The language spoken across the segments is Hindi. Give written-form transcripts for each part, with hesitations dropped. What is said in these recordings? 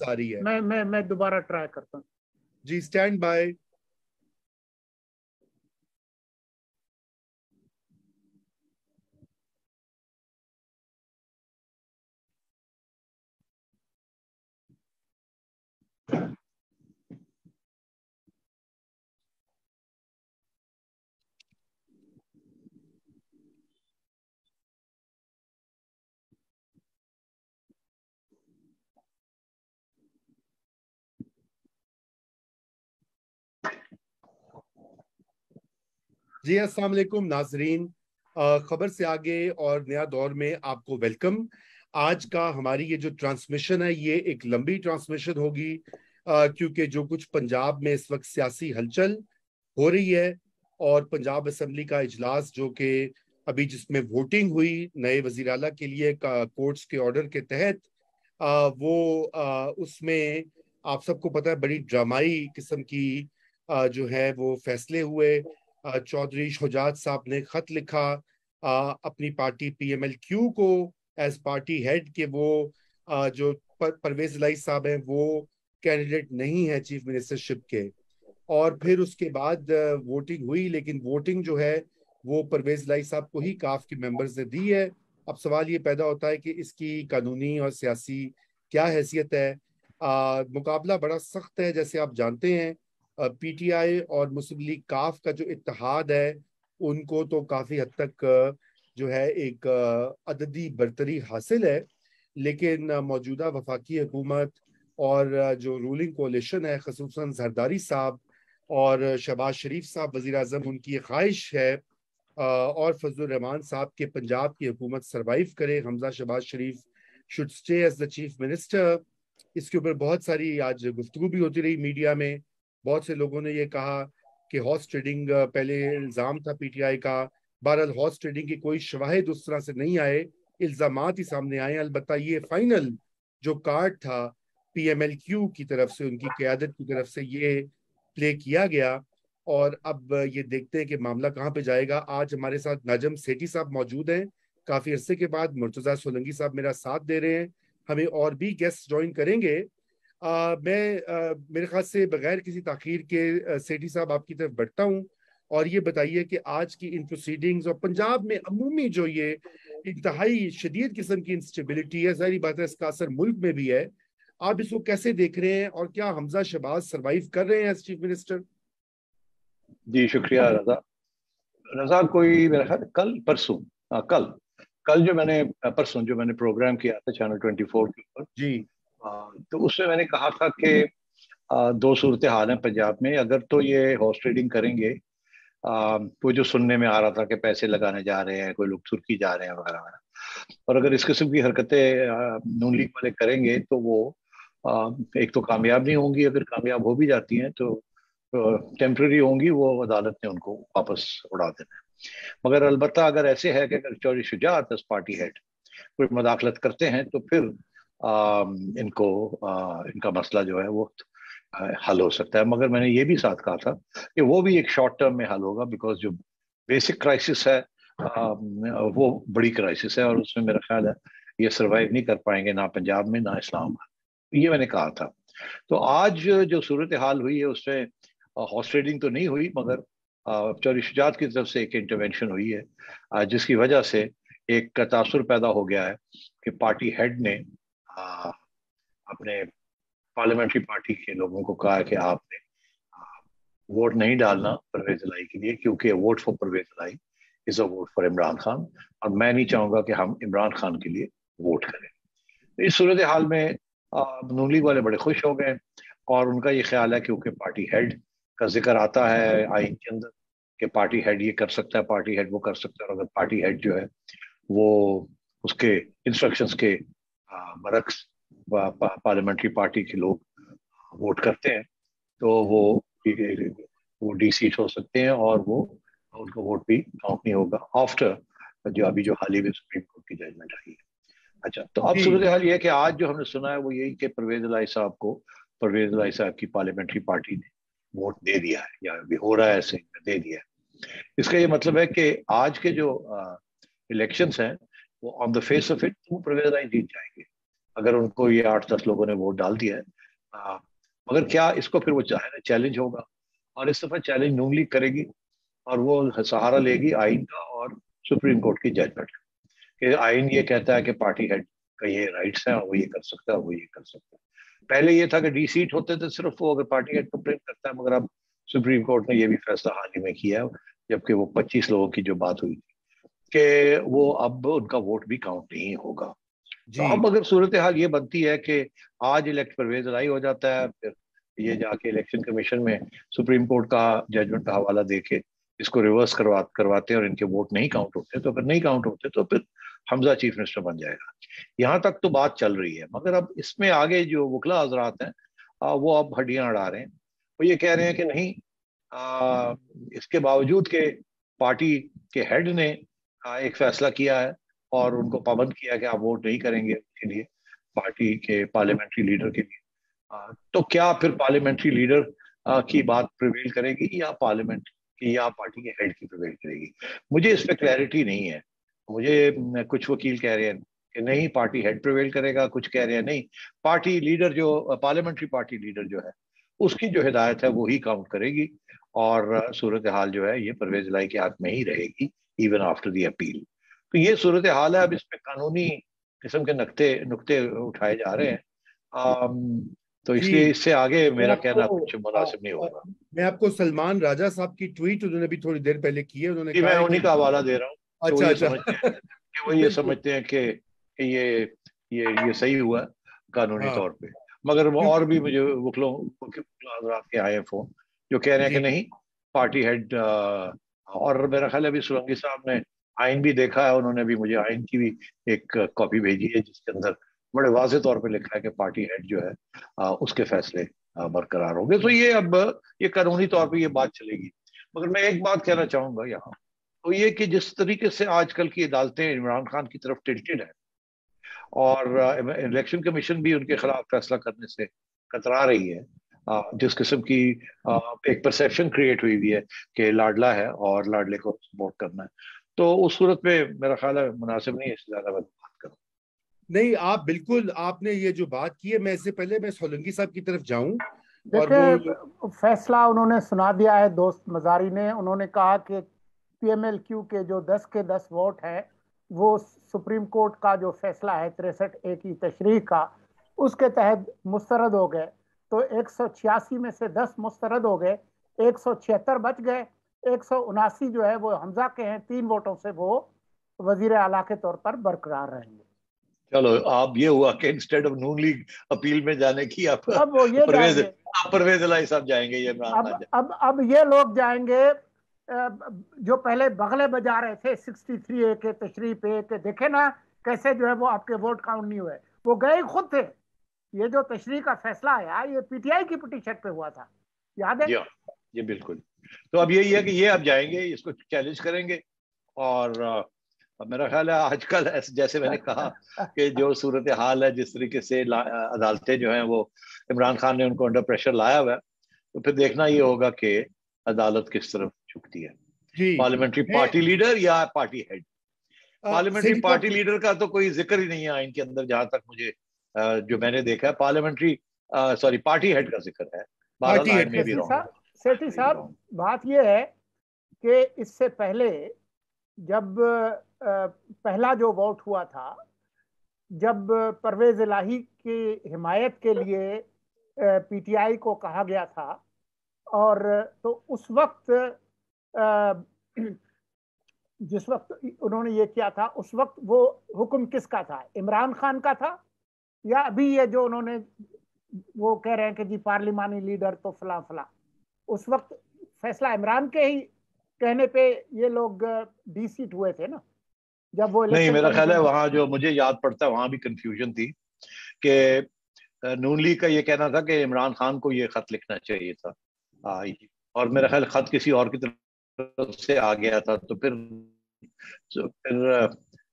आ रही है। मैं दोबारा ट्राई करता हूँ जी, स्टैंड बाय। जी, अस्सलाम वालेकुम नाजरीन। खबर से आगे और नया दौर में आपको वेलकम। आज का हमारी ये जो ट्रांसमिशन है ये एक लंबी ट्रांसमिशन होगी, क्योंकि जो कुछ पंजाब में इस वक्त सियासी हलचल हो रही है और पंजाब असेंबली का इजलास जो कि अभी जिसमें वोटिंग हुई नए वजीर आला के लिए कोर्ट्स के ऑर्डर के तहत, उसमें आप सबको पता है बड़ी ड्रामाई किस्म की जो है वो फैसले हुए। चौधरी शुजात साहब ने खत लिखा अपनी पार्टी पीएमएलक्यू को एज पार्टी हेड के वो जो परवेज इलाही साहब हैं वो कैंडिडेट नहीं है चीफ मिनिस्टरशिप के। और फिर उसके बाद वोटिंग हुई, लेकिन वोटिंग जो है वो परवेज इलाही साहब को ही काफ के मेंबर्स ने दी है। अब सवाल ये पैदा होता है कि इसकी कानूनी और सियासी क्या हैसियत है। मुकाबला बड़ा सख्त है, जैसे आप जानते हैं। पीटीआई और मुस्लिम लीग काफ का जो इत्तेहाद है उनको तो काफी हद तक जो है एक अददी बरतरी हासिल है, लेकिन मौजूदा वफाकी हुकूमत और जो रूलिंग कोalition है, खसूसन जरदारी साहब और शहबाज शरीफ साहब वजीर आजम, उनकी ये ख्वाहिश है और फजलुर रहमान साहब के पंजाब की हुकूमत सरवाइव करे, Hamza Shahbaz Sharif should stay as the chief minister. इसके ऊपर बहुत सारी आज गुफ्तगू भी होती रही मीडिया में। बहुत से लोगों ने ये कहा कि हॉर्स ट्रेडिंग पहले इल्जाम था पीटीआई का। बहरहाल हॉर्स ट्रेडिंग की कोई शवाहिद उस तरह से नहीं आए, इल्जामात ही सामने आए। अलबत्ता ये फाइनल जो कार्ड था पीएमएलक्यू की तरफ से, उनकी क़यादत की तरफ से ये प्ले किया गया। और अब ये देखते हैं कि मामला कहाँ पे जाएगा। आज हमारे साथ नाजम सेठी साहब मौजूद हैं, काफी अरसे के बाद मुर्तजा सोलंकी साहब मेरा साथ दे रहे हैं, हमें और भी गेस्ट ज्वाइन करेंगे। मेरे ख्याल से बगैर किसी ताखीर के सेठी साहब आपकी तरफ बढ़ता हूँ और ये बताइए कि आज की इन प्रोसीडिंग्स और पंजाब में अमूमी जो ये इंतहाई शदीद किस्म की इंस्टेबिलिटी है, जाहिर बात है इसका असर मुल्क में भी है, आप इसको कैसे देख रहे हैं और क्या हमजा शहबाज सर्वाइव कर रहे हैं एज चीफ मिनिस्टर? जी शुक्रिया रजा। रजा कोई मेरा ख्याल कल परसों, कल कल जो मैंने परसों जो मैंने प्रोग्राम किया था चैनल 24 के ऊपर जी, तो उसमें मैंने कहा था कि दो सूरत हाल हैं पंजाब में। अगर तो ये हॉर्स ट्रेडिंग करेंगे, वो जो सुनने में आ रहा था कि पैसे लगाने जा रहे हैं, कोई लोग तुर्की जा रहे हैं वगैरह वगैरह, और अगर इस किस्म की हरकतें नून लीग वाले करेंगे तो वो एक तो कामयाब नहीं होंगी। अगर कामयाब हो भी जाती हैं तो टेम्प्रेरी होंगी, वो अदालत ने उनको वापस उड़ा देना है। मगर अलबत्ता अगर ऐसे है कि अगर Chaudhry Shujaat as party head कोई मदाखलत करते हैं तो फिर इनका मसला जो है वो हल हो सकता है। मगर मैंने ये भी साथ कहा था कि वो भी एक शॉर्ट टर्म में हल होगा, बिकॉज जो बेसिक क्राइसिस है वो बड़ी क्राइसिस है और उसमें मेरा ख्याल है ये सरवाइव नहीं कर पाएंगे, ना पंजाब में ना इस्लामाबाद। ये मैंने कहा था। तो आज जो सूरत हाल हुई है उसमें हॉर्स ट्रेडिंग तो नहीं हुई, मगर चौधरी शुजात की तरफ से एक इंटरवेंशन हुई है, जिसकी वजह से एक तासुर पैदा हो गया है कि पार्टी हेड ने अपने पार्लियामेंट्री पार्टी के लोगों को कहा है कि आपने वोट नहीं डालना परवेज इलाही के लिए, क्योंकि vote for Pervez Elahi is a vote for Imran Khan, और मैं नहीं चाहूंगा कि हम इमरान खान के लिए वोट करें। तो इस सूरत हाल में नून लीग वाले बड़े खुश हो गए और उनका ये ख्याल है, क्योंकि पार्टी हेड का जिक्र आता है आइन के अंदर कि पार्टी हेड ये कर सकता है, पार्टी हेड वो कर सकता है, और अगर पार्टी हेड जो है वो उसके इंस्ट्रक्शंस के बरक्स पार्लियामेंट्री पार्टी के लोग वोट करते हैं तो वो डीसीट हो सकते हैं और वो उनका वोट भी काउंट नहीं होगा आफ्टर जो अभी जो हाल ही में सुप्रीम कोर्ट की जजमेंट आई है। अच्छा, तो अब सूरत हाल ये है कि आज जो हमने सुना है वो यही कि परवेज इलाही साहब को परवेज इलाही साहब की पार्लियामेंट्री पार्टी ने वोट दे दिया है, या अभी हो रहा है ऐसे दे दिया है। इसका ये मतलब है कि आज के जो इलेक्शंस हैं वो on the face of it वो परवेज इलाही जीत जाएंगे, अगर उनको ये 8-10 लोगों ने वोट डाल दिया है। मगर क्या इसको फिर वो चाहे चैलेंज होगा, और इस दफा चैलेंज नून लीग करेगी, और वो सहारा लेगी आइन का और सुप्रीम कोर्ट की जजमेंट कि आइन ये कहता है कि पार्टी हेड का ये राइट्स है और वो ये कर सकता है, वो ये कर सकता है। पहले ये था कि डी सीट होते थे सिर्फ वो अगर पार्टी हेड कंप्लेन करता है, मगर अब सुप्रीम कोर्ट ने ये भी फैसला हाल ही में किया है, जबकि वो 25 लोगों की जो बात हुई थी कि वो अब उनका वोट भी काउंट नहीं होगा। तो जी अब अगर सूरत हाल ये बनती है कि आज इलेक्ट परवेज इलाही हो जाता है, फिर ये जाके इलेक्शन कमीशन में सुप्रीम कोर्ट का जजमेंट का हवाला दे के इसको रिवर्स करवाते हैं और इनके वोट नहीं काउंट होते, तो फिर नहीं काउंट होते तो फिर हमजा चीफ मिनिस्टर बन जाएगा। यहाँ तक तो बात चल रही है, मगर अब इसमें आगे जो वकला हजरात हैं वो अब हड्डियां अड़ा रहे हैं। वो ये कह रहे हैं कि नहीं, आ, इसके बावजूद के पार्टी के हेड ने एक फैसला किया है और उनको पाबंद किया कि आप वोट नहीं करेंगे उसके लिए, पार्टी के पार्लियामेंट्री लीडर के लिए। तो क्या फिर पार्लियामेंट्री लीडर की बात प्रिवेल करेगी या पार्लियामेंट की या पार्टी के हेड की प्रिवेल करेगी? मुझे इस पर क्लैरिटी नहीं है। मुझे कुछ वकील कह रहे हैं कि नहीं पार्टी हेड प्रिवेल करेगा, कुछ कह रहे हैं नहीं पार्टी लीडर जो पार्लियामेंट्री पार्टी लीडर जो है उसकी जो हिदायत है वो ही काउंट करेगी, और सूरत हाल जो है ये परवेज इलाही के हाथ में ही रहेगी इवन आफ्टर द अपील। तो ये सूरत हाल है। अब इसमें कानूनी किस्म के नुक्ते उठाए जा रहे हैं। तो जी। इसलिए इससे आगे मैं मेरा कहना आपको कुछ मुनासिब नहीं आ, होगा। मैं आपको सलमान राजा साहब की ट्वीट उन्होंने भी थोड़ी देर पहले की है। उन्होंने कि कहा मैं है उन्हीं कि का हवाला दे रहा हूँ कि वो अच्छा ये अच्छा समझते हैं कि वो ये बिल्कुल। समझते हैं कि ये सही हुआ है कानूनी हाँ तौर पे। मगर वो और क्योंकि भी मुझे वकीलों हजरात के आए हैं फोन जो कह रहे हैं कि जी नहीं पार्टी हेड। और मेरा ख्याल है अभी सुरंगी साहब ने आइन भी देखा है, उन्होंने भी मुझे आइन की भी एक कॉपी भेजी है जिसके अंदर बड़े वाजे तौर पे लिखा है कि पार्टी हेड जो है उसके फैसले बरकरार होंगे। तो ये अब ये कानूनी तौर पे ये बात चलेगी। मगर मैं एक बात कहना चाहूंगा यहाँ, तो ये कि जिस तरीके से आजकल की अदालतें इमरान खान की तरफ टिल्टेड है और इलेक्शन कमीशन भी उनके खिलाफ फैसला करने से कतरा रही है, जिस किस्म की एक परसेप्शन क्रिएट हुई है कि लाडला है और लाडले को सपोर्ट करना है, तो उस सूरत में मेरा ख्याल है मुनासिब नहीं है इससे ज्यादा मैं बात करूं। नहीं, आप बिल्कुल आपने ये जो बात की है, मैं इससे पहले मैं सोलंकी साहब की तरफ जाऊं और वो देखिए, फैसला उन्होंने सुना दिया है दोस्त मजारी ने। उन्होंने कहा कि पीएमएलक्यू के जो 10 के 10 वोट है वो सुप्रीम कोर्ट का जो फैसला है 63A की तशरीह का, उसके तहत मुस्तरद हो गए। तो 186 में से 10 मुस्तरद हो गए, 176 बच गए। 179 जो है वो हमजा के हैं, 3 वोटों से वो वजीर आला के तौर पर बरकरार रहेंगे। चलो आप ये हुआ कि instead of Noon league appeal में जाने की आप अब वो ये परवेज जाएंगे। परवेज इलाही साहब जाएंगे, ये इमरान अब खान जाएंगे। अब ये लोग जाएंगे जो पहले बगले बजा रहे थे 63A के तशरीह पे कि देखे ना कैसे जो है वो आपके वोट काउंट नहीं हुए। वो गए खुद थे। ये जो तशरीह का फैसला आया ये पीटीआई की पिटीशन पे हुआ था, याद है? जी हाँ, ये बिल्कुल। तो अब यही है कि ये अब जाएंगे इसको चैलेंज करेंगे। और अब मेरा ख्याल है आजकल जैसे मैंने कहा कि जो सूरत हाल है जिस तरीके से अदालतें जो हैं वो इमरान खान ने उनको अंडर प्रेशर लाया हुआ है, तो फिर देखना ये होगा कि अदालत किस तरफ झुकती है, जी पार्लियामेंट्री मैं पार्टी लीडर या पार्टी हेड। पार्लियामेंट्री सेठी पार्टी साहब लीडर का तो कोई जिक्र ही नहीं है आइन के अंदर, जहां तक मुझे जो मैंने देखा है पार्लियामेंट्री सॉरी पार्टी हेड का जिक्र है। बहरहाल पार्टी आई हेड मे का बी सेठी रॉन्ग, साहब सेठी आई मे बी साहब रॉन्ग। बात ये है कि इससे पहले जब पहला जो वोट हुआ था, जब परवेज इलाही की हिमायत के लिए पीटीआई को कहा गया था, और तो उस वक्त अ, जिस वक्त उन्होंने ये किया था उस वक्त वो हुक्म किसका था? इमरान खान का था या अभी ये जो उन्होंने वो कह रहे हैं कि जी पार्लिमानी लीडर तो फला फला? उस वक्त फैसला इमरान के ही कहने पे ये लोग डी सीट हुए थे ना, जब वो नहीं इलेक्शन मेरा ख्याल है कमीशन। वहां जो मुझे याद पड़ता है वहां भी कंफ्यूजन थी कि नून लीग का ये कहना था कि इमरान खान को ये खत लिखना चाहिए था। आ, और मेरा ख्याल खत किसी और की तरफ से आ गया था, तो फिर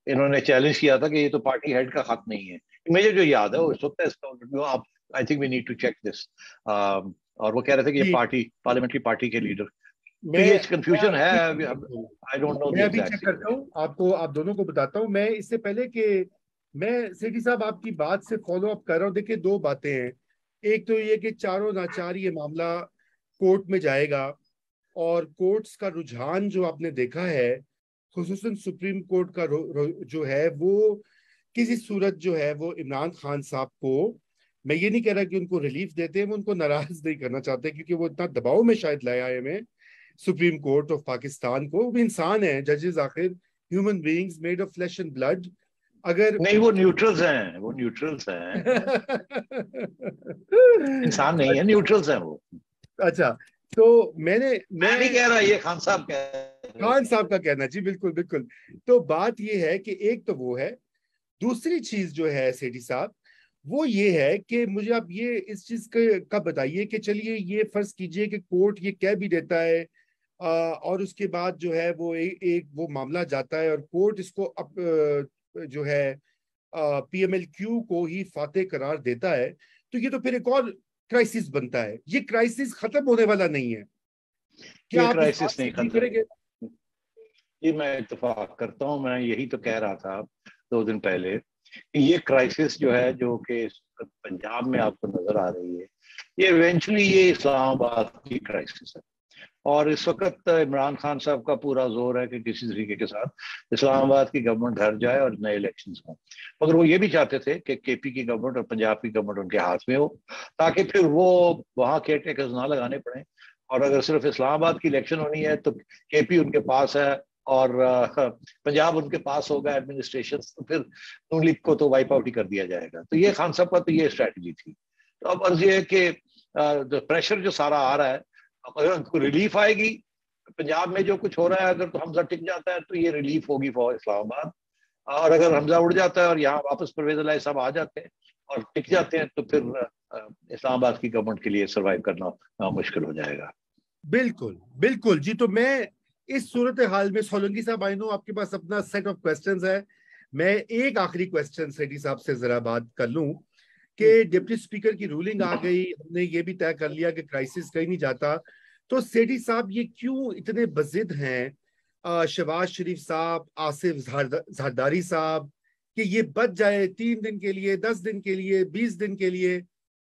इन्होंने चैलेंज किया था कि ये तो पार्टी हेड का खत नहीं है। मुझे जो याद है वो इस वक्त है इसका आप I think we need to check this. और वो कह रहे थे कि ये जी पार्टी पार्लियामेंट्री पार्टी के लीडर। तो मैं ये मैं कंफ्यूजन है, अभी चेक करता हूँ। आई डोंट नो द मैं अभी एग्जैक्ट चेक करता सिचुएशन। हूँ, आपको आप दोनों को बताता हूँ। मैं इससे पहले कि मैं सेठी साहब आपकी बात से फॉलो अप कर रहा हूँ। देखिए, दो बातें हैं। एक तो ये कि चारों नाचार ये मामला कोर्ट में जाएगा, और कोर्ट्स का रुझान जो आपने देखा है, खुसूसन सुप्रीम कोर्ट का जो है वो किसी सूरत जो है वो इमरान खान साहब को, मैं ये नहीं कह रहा कि उनको रिलीफ देते हैं, वो उनको नाराज नहीं करना चाहते, क्योंकि वो इतना दबाव में शायद लाया है हमें सुप्रीम कोर्ट ऑफ पाकिस्तान को। वो भी इंसान है, जजेस आखिर human beings made of flash and blood. अगर नहीं, वो न्यूट्रल्स हैं, वो न्यूट्रल्स हैं, इंसान नहीं है, न्यूट्रल्स हैं वो। अच्छा, तो मैं मैं नहीं कह रहा, ये खान साहब कह रहे खान हैं। साहब का कहना, जी बिल्कुल बिल्कुल। तो बात ये है कि एक तो वो है, दूसरी चीज जो है सेठी साहब, वो ये है कि मुझे आप ये इस चीज का बताइए कि चलिए ये फर्ज कीजिए कि कोर्ट ये कह भी देता है, और उसके बाद जो है वो एक वो मामला जाता है और कोर्ट इसको जो है पीएमएलक्यू को ही फातेह करार देता है, तो ये तो फिर एक और क्राइसिस बनता है। ये क्राइसिस खत्म होने वाला नहीं है। क्या ये आप इस बात क्राइसिस से नहीं एग्री खत्म। करेंगे? ये मैं इत्तेफाक करता हूँ, मैं यही तो कह रहा था 2 दिन पहले कि ये क्राइसिस जो है, जो कि पंजाब में आपको नजर आ रही है, ये इवेंचुअली ये इस्लामाबाद की क्राइसिस है। और इस वक्त इमरान खान साहब का पूरा जोर है कि किसी तरीके के साथ इस्लामाबाद की गवर्नमेंट घर जाए और नए इलेक्शन हों। मगर वो ये भी चाहते थे कि केपी की गवर्नमेंट और पंजाब की गवर्नमेंट उनके हाथ में हो, ताकि फिर वो वहाँ केयर टेकर्स ना लगाने पड़े। और अगर सिर्फ इस्लामाबाद की इलेक्शन होनी है तो केपी उनके पास है, और पंजाब उनके पास होगा एडमिनिस्ट्रेशन, तो फिर नून लीग को तो वाइप आउट ही कर दिया जाएगा। तो ये खान साहब का तो ये स्ट्रैटेजी थी। तो अब अर्ज ये है कि प्रेशर जो सारा आ रहा है, अगर उनको रिलीफ आएगी, पंजाब में जो कुछ हो रहा है, अगर तो हमजा टिक जाता है तो ये रिलीफ होगी फॉर इस्लामाबाद। और अगर हमजा उड़ जाता है और यहाँ वापस परवेज इलाही साहब आ जाते हैं और टिक जाते हैं, तो फिर इस्लामाबाद की गवर्नमेंट के लिए सर्वाइव करना मुश्किल हो जाएगा। बिल्कुल बिल्कुल जी। तो मैं इस सूरत हाल में, सोलंकी साहब, आई नो आपके पास अपना सेट ऑफ क्वेश्चंस है, मैं एक आखिरी क्वेश्चन सेठी साहब से जरा बात कर लूं कि डिप्टी स्पीकर की रूलिंग आ गई, हमने ये भी तय कर लिया कि क्राइसिस कहीं नहीं जाता, तो सेठी साहब ये क्यों इतने बजिद हैं शहबाज शरीफ साहब, आसिफ जरदारी साहब, कि ये बच जाए 3 दिन के लिए, 10 दिन के लिए, 20 दिन के लिए?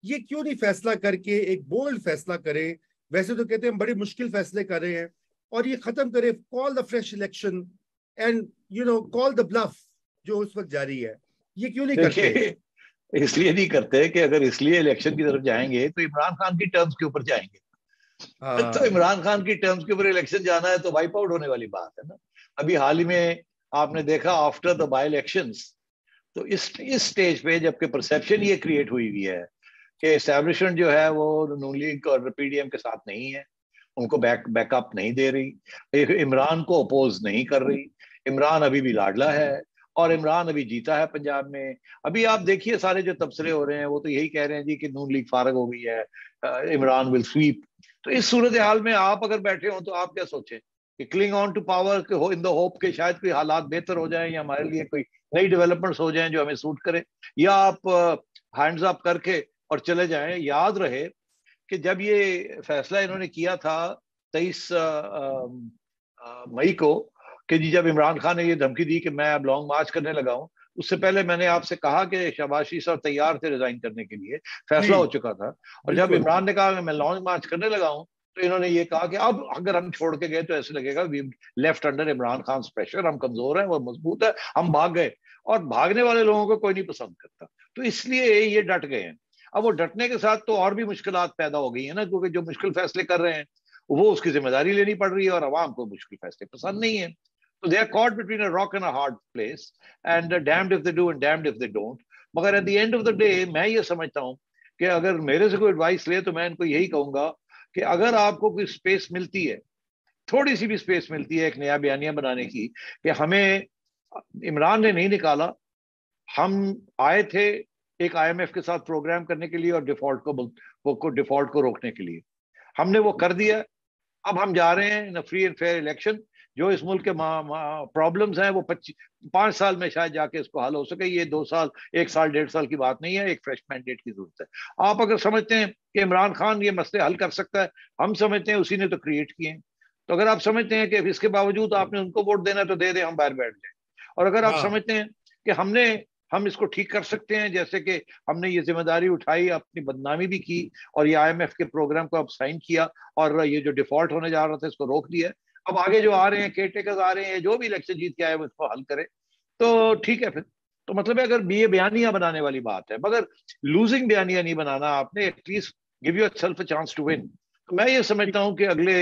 ये क्यों नहीं फैसला करके एक बोल्ड फैसला करें? वैसे तो कहते हैं हम बड़ी मुश्किल फैसले कर रहे हैं, और ये खत्म करे, call the fresh election and call the bluff जो उस वक्त जारी है। ये क्यों नहीं करते? देखिए, इसलिए नहीं करते कि अगर इसलिए इलेक्शन की तरफ जाएंगे तो इमरान खान की टर्म्स के ऊपर जाएंगे। तो हाँ, इमरान खान की टर्म्स के ऊपर इलेक्शन जाना है तो वाइप आउट होने वाली बात है ना। अभी हाल ही में आपने देखा आफ्टर द बाई इलेक्शंस, तो इस स्टेज पे जबकि परसेप्शन ये क्रिएट हुई हुई है कि एस्टैब्लिशमेंट जो है वो नून लीग और पीडीएम के साथ नहीं है, उनको बैकअप नहीं दे रही, इमरान को अपोज नहीं कर रही, इमरान अभी भी लाडला है और इमरान अभी जीता है पंजाब में। अभी आप देखिए सारे जो तबसरे हो रहे हैं वो तो यही कह रहे हैं जी कि नून लीग फारग हो गई है, इमरान विल स्वीप। तो इस सूरत हाल में आप अगर बैठे हो तो आप क्या सोचें कि क्लिंग ऑन टू पावर के इन द होप के शायद कोई हालात बेहतर हो जाए या हमारे लिए कोई नई डेवलपमेंट्स हो जाएं जो हमें सूट करे, या आप हैंड्स अप करके और चले जाएं। याद रहे कि जब ये फैसला इन्होंने किया था 23 मई को, कि जी जब इमरान खान ने ये धमकी दी कि मैं अब लॉन्ग मार्च करने लगा हूं, उससे पहले मैंने आपसे कहा कि शहबाज शरीफ साहब तैयार थे रिजाइन करने के लिए, फैसला जी हो चुका था। और जब बिल्कुल। इमरान ने कहा कि मैं लॉन्ग मार्च करने लगा हूं, तो इन्होंने ये कहा कि अब अगर हम छोड़ के गए तो ऐसे लगेगा we left under Imran Khan pressure, हम कमजोर हैं, वो मजबूत है, हम भाग गए। और भागने वाले लोगों को कोई नहीं पसंद करता, तो इसलिए ये डट गए हैं। अब वो डटने के साथ तो और भी मुश्किलात पैदा हो गई है ना, क्योंकि जो मुश्किल फैसले कर रहे हैं वो उसकी जिम्मेदारी लेनी पड़ रही है और आवाम को मुश्किल फैसले पसंद नहीं है। तो they are caught between a rock and a hard place, and damned if they do and damned if they don't. मगर at the end of the day मैं ये समझता हूँ कि अगर मेरे से कोई एडवाइस ले तो मैं इनको यही कहूंगा कि अगर आपको कोई स्पेस मिलती है, थोड़ी सी भी स्पेस मिलती है एक नया बयानिया बनाने की, कि हमें इमरान ने नहीं निकाला, हम आए थे एक आईएमएफ के साथ प्रोग्राम करने के लिए और डिफॉल्ट को रोकने के लिए, हमने वो कर दिया। अब हम जा रहे हैं in free and fair election. जो इस मुल्क के प्रॉब्लम्स हैं वो 5 साल में शायद जाके इसको हल हो सके। ये 2 साल, 1 साल, 1.5 साल की बात नहीं है, एक फ्रेश मैंडेट की जरूरत है। आप अगर समझते हैं कि इमरान खान ये मसले हल कर सकता है, हम समझते हैं उसी ने तो क्रिएट किए हैं, तो अगर आप समझते हैं कि इसके बावजूद आपने उनको वोट देना तो दे दें, हम बाहर बैठ जाए। और अगर आप हाँ समझते हैं कि हमने हम इसको ठीक कर सकते हैं, जैसे कि हमने ये जिम्मेदारी उठाई, अपनी बदनामी भी की और ये IMF के प्रोग्राम को अब साइन किया और ये जो डिफॉल्ट होने जा रहा था इसको रोक दिया। अब आगे जो आ रहे हैं, केयरटेकर्स आ रहे हैं, जो भी इलेक्शन जीत के आए वो इसको हल करे तो ठीक है फिर। तो मतलब है अगर ये बयानियां बनाने वाली बात है, मगर लूजिंग बयानियां नहीं बनाना आपने, at least give yourself a chance to win. तो मैं ये समझता हूं कि अगले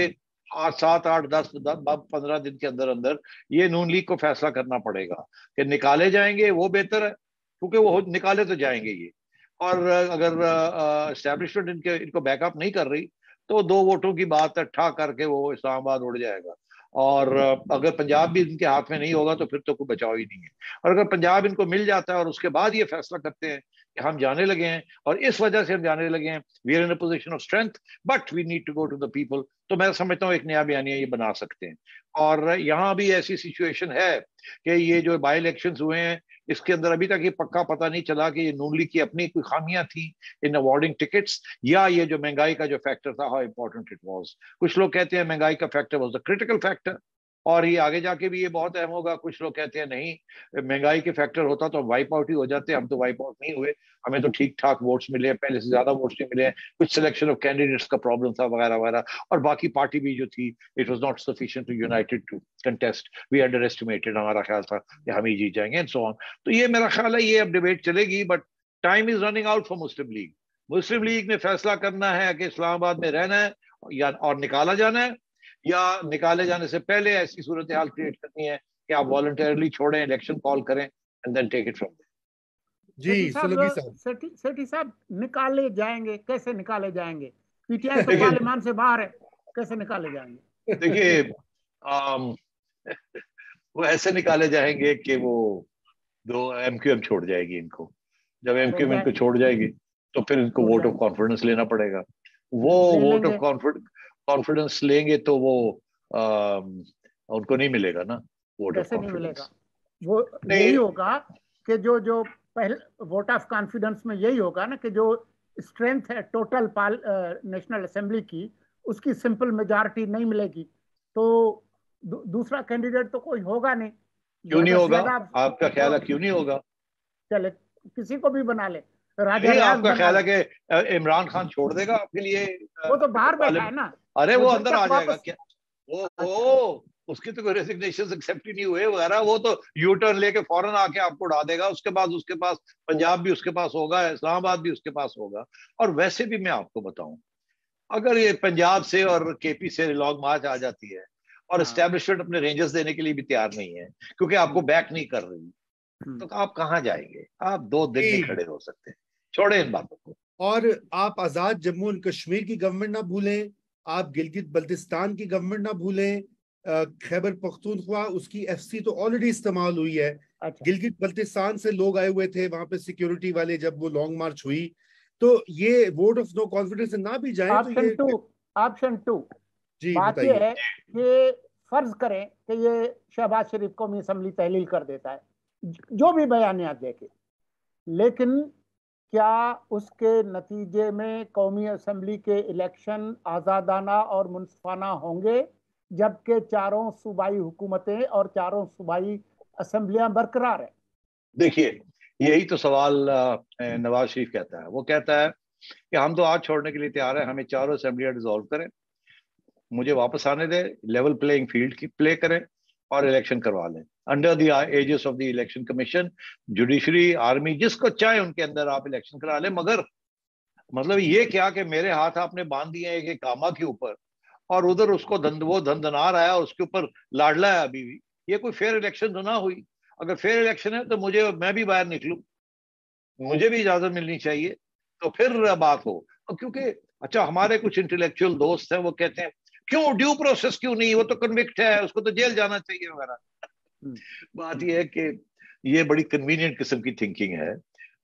7, 8, 10, 15 दिन के अंदर अंदर ये नून लीग को फैसला करना पड़ेगा कि निकाले जाएंगे वो बेहतर है, क्योंकि वो निकाले तो जाएंगे ये। और अगर एस्टेब्लिशमेंट इनको बैकअप नहीं कर रही तो 2 वोटों की बात है, ठा करके वो इस्लामाबाद उड़ जाएगा। और अगर पंजाब भी इनके हाथ में नहीं होगा तो फिर तो कोई बचाव ही नहीं है। और अगर पंजाब इनको मिल जाता है और उसके बाद ये फैसला करते हैं कि हम जाने लगे हैं और इस वजह से हम जाने लगे हैं, we are in a position of strength but we need to go to the people, तो मैं समझता हूँ एक नया बयानिया ये बना सकते हैं। और यहाँ भी ऐसी सिचुएशन है कि ये जो बाई इलेक्शन हुए हैं इसके अंदर अभी तक ये पक्का पता नहीं चला कि ये नून लीग की अपनी कोई खामियां थी इन अवॉर्डिंग टिकट्स, या ये जो महंगाई का जो फैक्टर था हाउ इंपॉर्टेंट इट वाज। कुछ लोग कहते हैं महंगाई का factor was the critical factor और ये आगे जाके भी ये बहुत अहम होगा। कुछ लोग कहते हैं नहीं, महंगाई के फैक्टर होता तो वाइप आउट ही हो जाते, हम तो वाइप आउट नहीं हुए, हमें तो ठीक ठाक वोट्स मिले हैं, पहले से ज्यादा वोट्स नहीं मिले हैं, कुछ सिलेक्शन ऑफ कैंडिडेट्स का प्रॉब्लम था वगैरह वगैरह, और बाकी पार्टी भी जो थी it was not sufficient united to contest, we underestimated, हमारा ख्याल था कि हम ही जीत जाएंगे एंड सो ऑन। तो ये मेरा ख्याल है ये अब डिबेट चलेगी, but time is running out for Muslim league. Muslim league ने फैसला करना है कि इस्लामाबाद में रहना है या और निकाला जाना है, या निकाले जाने से पहले ऐसी सूरत हाल क्रिएट करनी है कि आप वॉलंटरली छोड़ें, इलेक्शन कॉल करें and then take it from there. जी सुलगी साहब, सेठी साहब, निकाले जाएंगे कैसे? निकाले जाएंगे, पीटीआई तो पार्लियामेंट से बाहर है, कैसे निकाले जाएंगे? देखिए वो ऐसे निकाले जाएंगे कि वो MQM छोड़ जाएगी इनको। जब MQM इनको छोड़ जाएगी तो फिर इनको वोट ऑफ कॉन्फिडेंस लेना पड़ेगा। वो वोट ऑफ कॉन्फिडेंस लेंगे तो वो उनको नहीं मिलेगा ना वोट ऑफ कॉन्फिडेंस। वो यही होगा कि जो पहले वोट ऑफ कॉन्फिडेंस में यही होगा ना कि जो स्ट्रेंथ है टोटल नेशनल असेंबली की, उसकी सिंपल मेजॉरिटी नहीं मिलेगी तो दूसरा कैंडिडेट तो कोई होगा नहीं। क्यों नहीं होगा? आपका ख्याल है क्यों नहीं होगा? चले किसी को भी बना ले, आपका ख्याल है कि इमरान खान छोड़ देगा आपके लिए? वो तो बाहर बैठा है ना। अरे वो अंदर आ जाएगा क्या? वो उसकी तो कोई रेजिग्नेशन एक्सेप्ट ही नहीं हुए वगैरह, वो तो यू टर्न लेके फौरन आके आपको उड़ा देगा। उसके बाद उसके पास पंजाब भी उसके पास होगा, इस्लामाबाद भी उसके पास होगा। और वैसे भी मैं आपको बताऊं, अगर ये पंजाब से और KP से लॉन्ग मार्च आ जाती है और एस्टेब्लिशमेंट अपने रेंजर्स देने के लिए भी तैयार नहीं है क्योंकि आपको बैक नहीं कर रही, तो आप कहाँ जाएंगे? आप 2 दिन नहीं खड़े हो सकते। छोड़े इन बातों को। और आप आजाद जम्मू एंड कश्मीर की गवर्नमेंट ना भूलें, आप गिलगित बल्तिस्तान की गवर्नमेंट ना भूलें, खैबर पख्तूनख्वा उसकी FC तो ऑलरेडी इस्तेमाल हुई है। अच्छा। गिलगित बल्तिस्तान से लोग आए हुए थे वहां पे सिक्योरिटी वाले, जब वो लॉन्ग मार्च हुई, तो ये वोट ऑफ नो कॉन्फिडेंस ना भी जाए ऑप्शन टू जी बात ये है कि फर्ज करें कि ये शहबाज शरीफ कौमी असेंबली तहलील कर देता है जो भी बयानियात देके, लेकिन क्या उसके नतीजे में कौमी असेंबली के इलेक्शन आज़ादाना और मुनसिफाना होंगे जबकि चारों सूबाई हुकूमतें और चारों सूबाई असेंबलियां बरकरार है? देखिए यही तो सवाल नवाज शरीफ कहता है। वो कहता है कि हम तो आज छोड़ने के लिए तैयार हैं, हमें चारों असेंबलियां डिसॉल्व करें, मुझे वापस आने दे, लेवल प्लेइंग फील्ड की प्ले करें और इलेक्शन करवा लें under the aegis of the election commission, judiciary, army, जिसको चाहे उनके अंदर आप इलेक्शन करा लें। मगर मतलब ये क्या कि मेरे हाथ आपने बांध दिए एक कामा के ऊपर और उधर उसको वो धंधना रहा है, उसके ऊपर लाडला है अभी भी। ये कोई फेयर इलेक्शन तो ना हुई। अगर फेयर इलेक्शन है तो मैं भी बाहर निकलूं, मुझे भी इजाजत मिलनी चाहिए, तो फिर बात हो। क्योंकि अच्छा हमारे कुछ इंटेलेक्चुअल दोस्त हैं वो कहते हैं क्यों ड्यू प्रोसेस क्यों नहीं, वो तो कन्विक्ट है, उसको तो जेल जाना चाहिए वगैरह। बात यह है कि ये बड़ी कन्वीनियंट किस्म की थिंकिंग है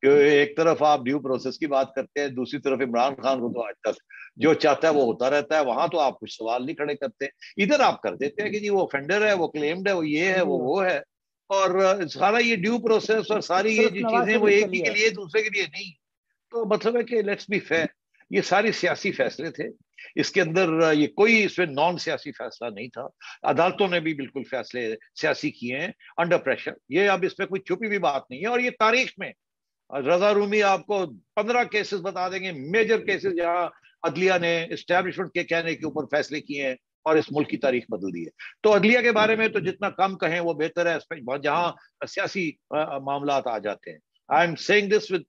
कि एक तरफ आप ड्यू प्रोसेस की बात करते हैं, दूसरी तरफ इमरान खान को तो आज तक जो चाहता है वो होता रहता है। वहां तो आप कुछ सवाल नहीं खड़े करते, इधर आप कर देते हैं कि जी वो ऑफेंडर है, वो क्लेम्ड है, वो ये है, वो है। और सारा ये ड्यू प्रोसेस और सारी ये जो चीजें वो एक ही के लिए, दूसरे के लिए नहीं। तो मतलब है कि लेट्स बी फेयर, ये सारे सियासी फैसले थे। इसके अंदर ये कोई इसमें नॉन सियासी फैसला नहीं था। अदालतों ने भी बिल्कुल फैसले सियासी किए हैं अंडर प्रेशर। ये अब इसमें कोई छुपी भी बात नहीं है। और ये तारीख में रजा रूमी आपको 15 केसेस बता देंगे, मेजर केसेस जहां अदलिया ने एस्टैब्लिशमेंट के कहने के ऊपर फैसले किए हैं और इस मुल्क की तारीख बदल दी है। तो अदलिया के बारे में तो जितना कम कहें वो बेहतर है, जहां सियासी मामला आ जाते हैं। I am saying this with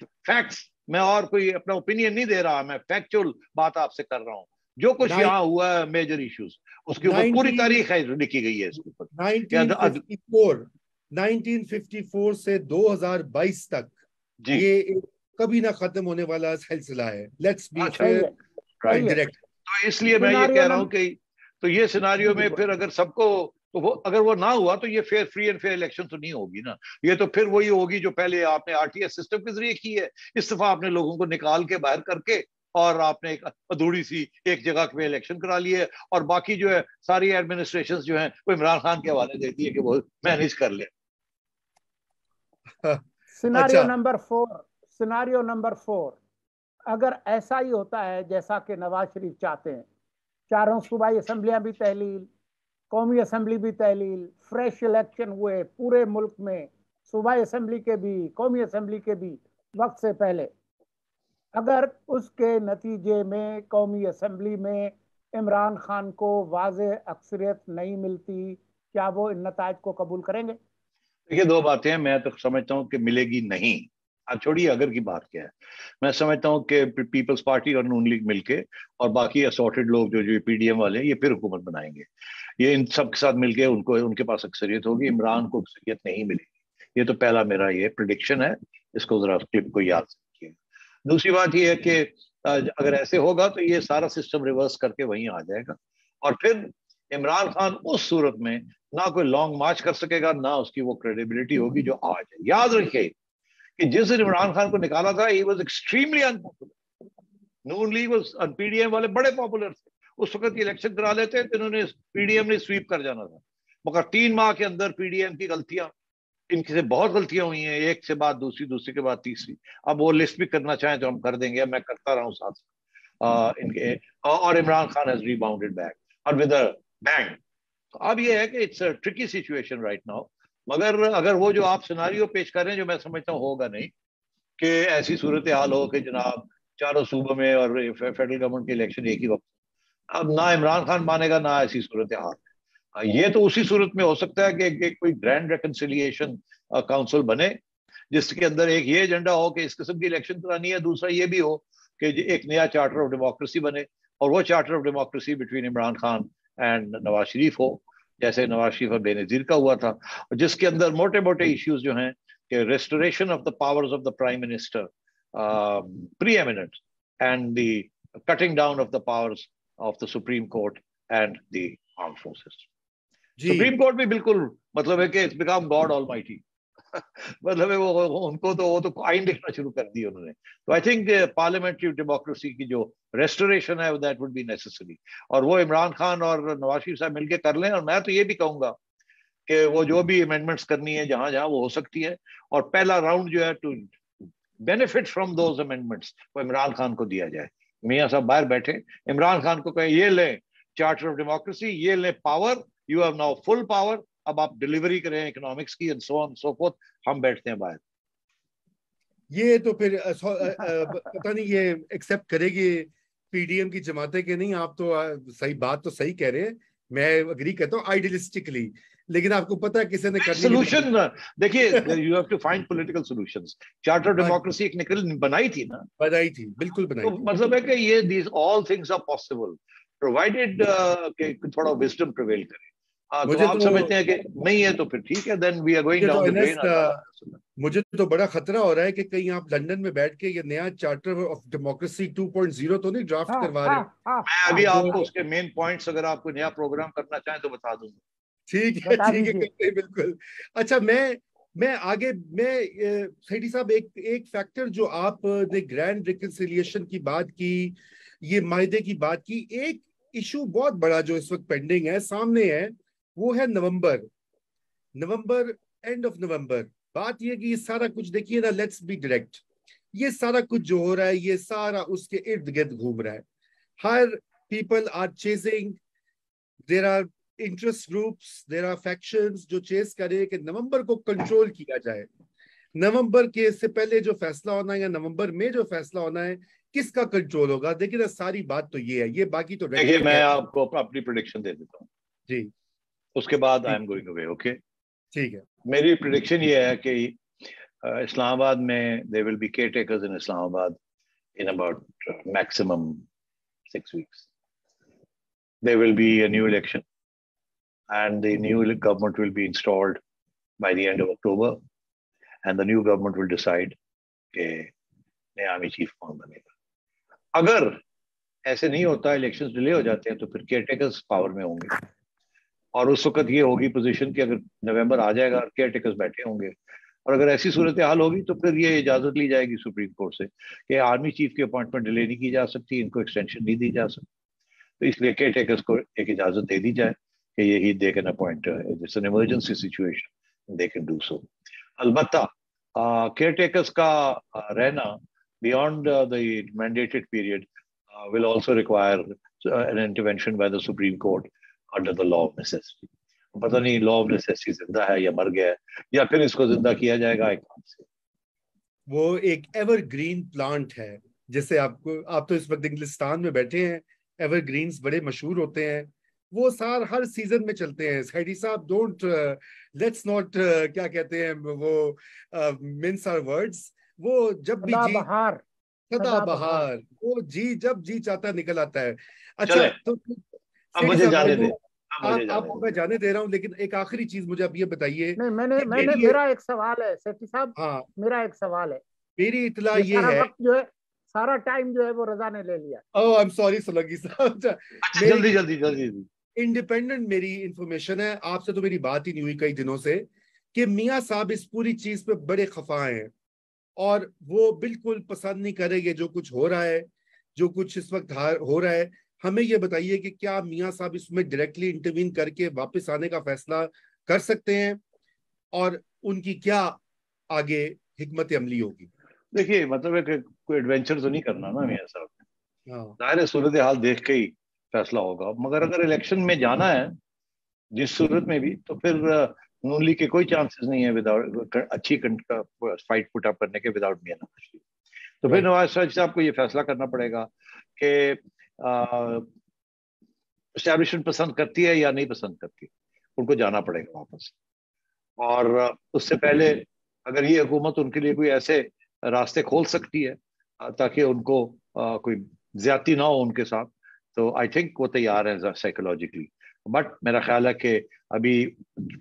facts, मैं और कोई अपना ओपिनियन नहीं दे रहा, मैं फैक्चुअल बात आपसे कर रहा हूं। जो कुछ यहाँ हुआ है मेजर इश्यूज, उसके ऊपर पूरी तारीख है लिखी गई है इसके ऊपर। 1954 से 2022 तक ये कभी ना खत्म होने वाला सिलसिला है। Let's be fair and direct. तो इसलिए मैं ये कह रहा हूँ कि तो ये सिनारियो में फिर अगर सबको तो अगर वो ना हुआ तो ये फ्री एंड फेयर इलेक्शन तो नहीं होगी ना। ये तो फिर वही होगी जो पहले आपने आरटीएस सिस्टम के जरिए की है। इस दफा आपने लोगों को निकाल के बाहर करके और आपने एक अधूरी सी एक जगह पे इलेक्शन करा ली है, और बाकी जो है सारी एडमिनिस्ट्रेशन जो है वो इमरान खान के हवाले देती है कि वो मैनेज कर ले। सिनारियो नंबर 4, अगर ऐसा ही होता है जैसा कि नवाज शरीफ चाहते हैं, चारों सूबाई असम्बलियां भी तहलील, कौमी असम्बली भी तहलील, फ्रेश इलेक्शन हुए पूरे मुल्क में, सूबाई असम्बली के भी कौमी असम्बली के भी वक्त से पहले, अगर उसके नतीजे में कौमी असम्बली में इमरान खान को वाज़े अक्सरियत नहीं मिलती, क्या वो इन नताइज को कबूल करेंगे? देखिए, दो बातें हैं। मैं तो समझता हूँ कि मिलेगी नहीं। आप छोड़िए अगर की बात क्या है, मैं समझता हूँ कि पीपल्स पार्टी और नून लीग मिलके और बाकी असॉर्टेड लोग जो पीडीएम वाले हैं, ये फिर हुकूमत बनाएंगे। ये इन सब के साथ मिलके उनके पास अक्सरियत होगी, इमरान को अक्सरियत नहीं मिलेगी। ये तो पहला मेरा ये प्रेडिक्शन है, इसको जरा क्लिप को याद रखिए। दूसरी बात ये है कि अगर ऐसे होगा तो ये सारा सिस्टम रिवर्स करके वहीं आ जाएगा, और फिर इमरान खान उस सूरत में ना कोई लॉन्ग मार्च कर सकेगा, ना उसकी वो क्रेडिबिलिटी होगी जो आज है। याद रखिए कि जिस दिन इमरान खान को निकाला था, he was extremely unpopular. Noon league और पीडीएम वाले बड़े पॉपुलर थे। उस वक्त इलेक्शन करा लेते तो इन्होंने पीडीएम ने स्वीप कर जाना था, मगर 3 माह के अंदर पीडीएम की गलतियां, इनकी से बहुत गलतियां हुई हैं, एक से बाद दूसरी, दूसरी के बाद तीसरी। अब वो लिस्ट भी करना चाहें तो हम कर देंगे, मैं करता रहा हूँ साथ इनके। और इमरान खान हैज रीबाउंडेड बैक और विद अ बैंग। तो अब ये है कि it's a tricky situation right now. मगर अगर वो जो आप सिनारियो पेश कर रहे हैं, जो मैं समझता हूँ होगा नहीं, कि ऐसी सूरत हाल हो कि जनाब चारों सूबों में और फेडरल गवर्नमेंट के इलेक्शन एक ही वक्त, अब ना इमरान खान मानेगा ना ऐसी सूरत हाल। ये तो उसी सूरत में हो सकता है कि कोई ग्रैंड रिकंसिलिएशन काउंसिल बने, जिसके अंदर एक ये एजेंडा हो कि इस किस्म की इलेक्शन करानी है, दूसरा ये भी हो कि एक नया चार्टर ऑफ डेमोक्रेसी बने, और वो charter of democracy between Imran Khan and Nawaz Sharif हो, जैसे नवाज शरीफ और बेनजीर का हुआ था, जिसके अंदर मोटे मोटे इश्यूज जो हैं कि restoration of the powers of the prime minister pre eminent, and the cutting down of the powers of the Supreme court and the arm forces. Supreme court भी बिल्कुल मतलब है कि इट्स बिकम गॉड ऑलमाइटी। मतलब है वो उनको तो वो तो आइन लिखना शुरू कर दिया उन्होंने। तो आई थिंक पार्लियामेंट्री डेमोक्रेसी की जो रेस्टोरेशन है दैट वुड बी नेसेसरी, और वो इमरान खान और नवाज शरीफ साहब मिलकर कर लें। और मैं तो ये भी कहूंगा कि वो जो भी अमेंडमेंट्स करनी है जहां जहां वो हो सकती है, और पहला राउंड जो है to benefit from those amendments वो इमरान खान को दिया जाए। मियाँ साहब बाहर बैठे, इमरान खान को कहें ये लें चार्टर ऑफ डेमोक्रेसी, ये लें power, you have now full power, अब आप डिलीवरी करें इकोनॉमिक्स की and so on so fourth, हम बैठते हैं बाहर। ये तो फिर पता नहीं ये एक्सेप्ट करेगी पीडीएम की जमातें के नहीं। आप तो सही बात तो सही कह रहे हैं, मैं अग्री करता हूँ आइडियलिस्टिकली, लेकिन आपको पता है किसी ने करनी सोल्यूशन देखिए, you have to find political solutions. Charter of democracy एक निकल बनाई थी ना, बनाई थी, बिल्कुल बनाई तो मतलब है कि ये these all things are possible provided कि थोड़ा विजडम प्रिवेल करे। तो आप समझते हैं कि नहीं है तो फिर ठीक है, then we are going down the drain. मुझे तो बड़ा खतरा हो रहा है कि कहीं आप लंदन में बैठ के ये नया चार्टर ऑफ डेमोक्रेसी 2.0 तो नहीं ड्राफ्ट करवा रहे। मैं अभी आपको उसके मेन पॉइंट्स अगर आपको नया प्रोग्राम करना चाहें तो बता दूंगा। ठीक है बिल्कुल। अच्छा, मैं आगे सेठी साहब एक फैक्टर जो आपने ग्रैंड रिकंसिलिएशन की बात की, ये मायदे की बात की, एक इशू बहुत बड़ा जो इस वक्त पेंडिंग है, सामने है, वो है नवंबर, एंड ऑफ नवंबर। बात ये कि ये सारा कुछ देखिए ना, लेट्स बी डायरेक्ट, ये सारा कुछ जो हो रहा है ये सारा उसके इर्द गिर्द घूम रहा है। हर people are chasing, there are interest groups, there are factions जो चेस करे कि नवंबर को कंट्रोल किया जाए। नवंबर के से पहले जो फैसला होना है या नवंबर में जो फैसला होना है, किसका कंट्रोल होगा। देखिए सारी बात तो ये है, ये बाकी तो देखिए मैं आपको अपनी प्रेडिक्शन दे देता हूँ जी, उसके बाद I am going away. Okay, ठीक है। मेरी प्रेडिक्शन ये है कि इस्लामाबाद में they will be care takers in Islamabad in about maximum 6 weeks. There will be a new election and the new government will be installed by the end of October and the new government will decide कि नया आर्मी चीफ कौन बनेगा। अगर ऐसे नहीं होता, इलेक्शंस डिले हो जाते हैं, तो फिर केयरटेकर्स पावर में होंगे और उस वक्त ये होगी पोजीशन कि अगर नवंबर आ जाएगा और केयरटेकर्स बैठे होंगे, और अगर ऐसी सूरत हाल होगी तो फिर ये इजाजत ली जाएगी सुप्रीम कोर्ट से कि आर्मी चीफ की अपॉइंटमेंट डिले नहीं की जा सकती, इनको एक्सटेंशन नहीं दी जा सकती, तो इसलिए केयर टेकर्स को एक इजाजत दे दी जाए कि यही they can appoint, it's an emergency situation, they can do so. अलबत्ता केयर टेकर्स का रहना beyond the mandated period will also require an intervention by the Supreme Court under the law of necessity. पता नहीं लॉ ऑफ नेसेसिटी जिंदा है या मर गया है, या फिर इसको जिंदा किया जाएगा एक से। वो एक एवरग्रीन प्लांट है, जैसे आप तो इस वक्त इंग्लिस्तान में बैठे हैं, एवरग्रीन्स बड़े मशहूर होते हैं, वो हर सीजन में चलते हैं। खैरी साहब, डोंट लेट्स नॉट क्या कहते हैं वो मिन्स आवर वर्ड्स, वो जब भी जी सदाबहार, वो जब जी चाहता निकल आता है। अच्छा, तो अब मुझे जाने दे, आपको मैं जाने दे रहा हूँ, लेकिन एक आखिरी चीज मुझे अब ये बताइए। नहीं, मैंने मेरा एक सवाल है सेठी साहब। हाँ, मेरा एक सवाल है। मेरी इतला ये है, वक्त जो है, सारा टाइम जो है वो रजा ने ले लिया। ओह आई एम सॉरी सोलंकी साहब। जल्दी जल्दी जल्दी। इंडिपेंडेंट मेरी इंफॉर्मेशन है, आपसे तो मेरी बात ही नहीं हुई कई दिनों से, कि मियां साहब इस पूरी चीज पे बड़े खफा हैं और वो बिल्कुल पसंद नहीं करेंगे जो कुछ हो रहा है, जो कुछ इस वक्त हो रहा है। हमें ये बताइए कि क्या मियां साहब इसमें डायरेक्टली इंटरवीन करके वापस आने का फैसला कर सकते हैं और उनकी क्या आगे हिकमत अमली होगी? देखिए, मतलब कोई एडवेंचर तो नहीं करना ना मियां साहब, जाहिर है सूरत हाल देख के ही फैसला होगा। मगर अगर इलेक्शन में जाना है जिस सूरत में भी, तो फिर नून लीग के कोई चांसेस नहीं है विदाउट अच्छी फाइट पुट अप करने के विदाउट मियां नवाज शरीफ। तो फिर नवाज शरीफ साहब को ये फैसला करना पड़ेगा कि एस्टैब्लिशमेंट पसंद करती है या नहीं पसंद करती, उनको जाना पड़ेगा वापस। और उससे पहले अगर ये हुकूमत उनके लिए कोई ऐसे रास्ते खोल सकती है ताकि उनको कोई ज्यादती ना हो उनके साथ, तो आई थिंक वो तैयार है साइकोलॉजिकली। बट मेरा ख्याल है कि अभी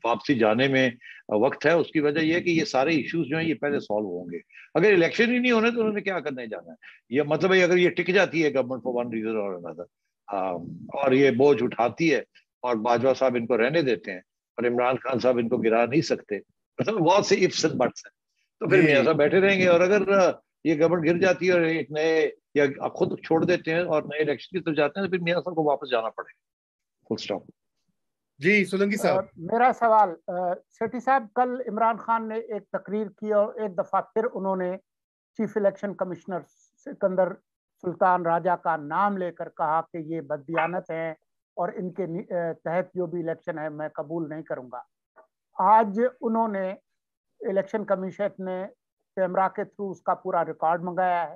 वापसी जाने में वक्त है। उसकी वजह यह है कि ये सारे इश्यूज जो हैं ये पहले सॉल्व होंगे। अगर इलेक्शन ही नहीं होने तो उन्होंने क्या करने जाना है। ये मतलब है अगर ये टिक जाती है गवर्नमेंट फॉर वन रीजन और अनदर और ये बोझ उठाती है और बाजवा साहब इनको रहने देते हैं और इमरान खान साहब इनको गिरा नहीं सकते, मतलब बहुत से इफ्स एंड बट्स हैं, तो फिर मियां साहब बैठे रहेंगे। और अगर ये गवर्नमेंट गिर जाती है और एक नए या खुद छोड़ देते हैं और नए इलेक्शन की तरफ जाते हैं, तो फिर मियां साहब को वापस जाना पड़ेगा। Full stop. जी सोलंकी साहब, मेरा सवाल, सेठी साहब, कल इमरान खान ने एक तकरीर की और एक दफा फिर उन्होंने chief election commissioner Sikandar Sultan Raja का नाम लेकर कहा कि ये बददियानत है और इनके तहत जो भी इलेक्शन है मैं कबूल नहीं करूंगा। आज उन्होंने इलेक्शन कमीशन ने कैमरा के थ्रू उसका पूरा रिकॉर्ड मंगाया है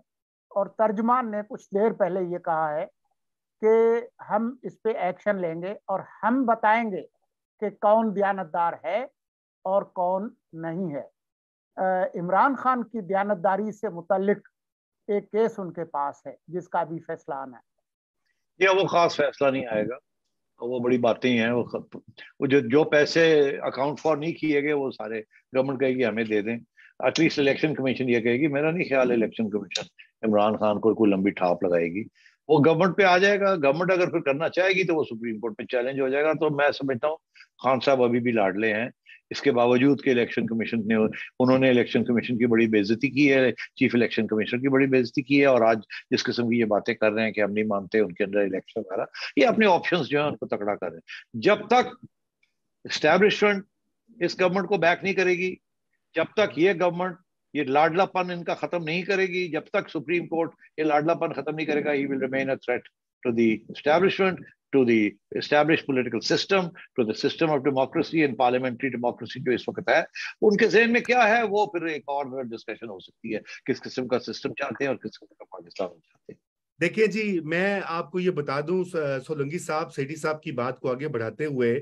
और तर्जमान ने कुछ देर पहले ये कहा है कि हम इस पे एक्शन लेंगे और हम बताएंगे कि कौन दयानतदार है और कौन नहीं है। इमरान खान की दयानतदारी से मुतल्लिक एक केस उनके पास है जिसका भी फैसला आना है। ये वो खास फैसला नहीं आएगा, वो बड़ी बातें हैं। वो जो पैसे अकाउंट फॉर नहीं किए गए वो सारे गवर्नमेंट कहेगी हमें दे दें। एटलीस्ट इलेक्शन कमीशन ये कहेगी। मेरा नहीं ख्याल इलेक्शन कमीशन इमरान खान को कोई लंबी ठाप लगाएगी। वो गवर्नमेंट पे आ जाएगा। गवर्नमेंट अगर फिर करना चाहेगी तो वो सुप्रीम कोर्ट पे चैलेंज हो जाएगा। तो मैं समझता हूँ खान साहब अभी भी लाडले हैं, इसके बावजूद कि इलेक्शन कमीशन ने उन्होंने इलेक्शन कमीशन की बड़ी बेइज्जती की है, चीफ इलेक्शन कमिश्नर की बड़ी बेइज्जती की है, और आज जिस किस्म की ये बातें कर रहे हैं कि हम नहीं मानते उनके अंदर इलेक्शन वगैरह, ये अपने ऑप्शंस जो है उनको तकड़ा कर रहे हैं। जब तक एस्टैब्लिशमेंट इस गवर्नमेंट को बैक नहीं करेगी, जब तक ये गवर्नमेंट ये लाडलापन इनका खत्म नहीं करेगी, जब तक सुप्रीम कोर्ट ये लाडलापन खत्म नहीं करेगा, he will remain a threat to the establishment, to the established political system, to the system of democracy and parliamentary democracy जो इस वक्त है, उनके ज़हन में क्या है, वो फिर एक और डिस्कशन हो सकती है, किस किस्म का सिस्टम चाहते हैं और किस किस्म का पाकिस्तान चाहते हैं। देखिए जी, मैं आपको ये बता दूं, सोलंकी साहब, सेठी साहब की बात को आगे बढ़ाते हुए,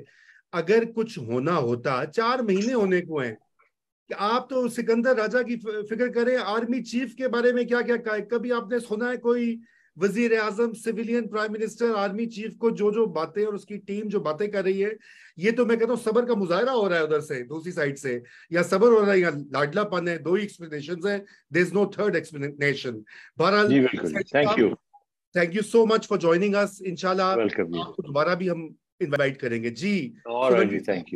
अगर कुछ होना होता, 4 महीने होने को हैं, कि आप तो सिकंदर राजा की फिक्र करें, आर्मी चीफ के बारे में क्या क्या कहा, कभी आपने सुना है कोई वजीर आजम, civilian prime minister, army chief को जो बातें और उसकी टीम जो बातें कर रही है, ये तो मैं कहता हूँ सबर का मुजाहरा हो रहा है उधर से, दूसरी साइड से, या सबर हो रहा है या लाडलापन है, 2 ही एक्सप्लेनेशन है, there is no third explanation. बहरहाल, जी बिल्कुल, thank you so much for joining us. इंशाल्लाह वेलकम, आपको दोबारा भी हम इनवाइट करेंगे जी। ऑलराइट जी, थैंक यू।